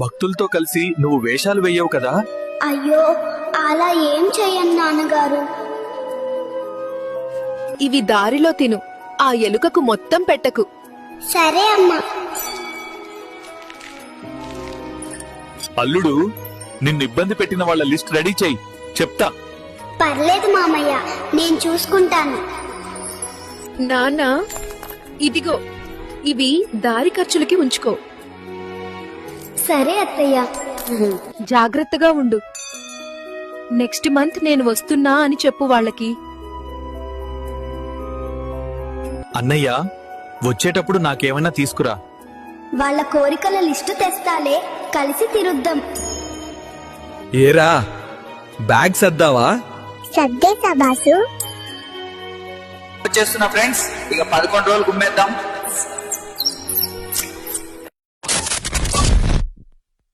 భక్తులతో కలిసి నువ్వు వేషాలు వెయ్యవు కదా? అయ్యో, అలా ఏం చెయ్యను నాన్నగారు. ఇవి దారిలో తిను, ఆ ఎలుకకు మొత్తం పెట్టకు. సరే అమ్మా. అల్లుడు, నిన్ను ఇబ్బంది పెట్టిన వాళ్ళ లిస్ట్ రెడీ చెయ్యి, చెప్తా. పర్లేదు మామయ్య, నేను చూసుకుంటాను. నాన్నా, ఇదిగో, ఇవి దారి ఖర్చులకి ఉంచుకో. సరే అత్తయ్య. జాగ్రత్తగా ఉండు. నెక్స్ట్ మంత్ నేను వస్తున్నా అని చెప్పు వాళ్ళకి. అన్నయ్య, వచ్చేటప్పుడు నాకేమైనా తీసుకురా. వాళ్ళ కోరికల లిస్టు తెస్తాలే, కలిసి తిరుద్దాం. ఏరా, బ్యాగ్ సర్దావా? సర్దేశా బాసు. వచ్చేస్తున్నా ఫ్రెండ్స్, ఇక 11 రోజులు గుమ్మేద్దాం.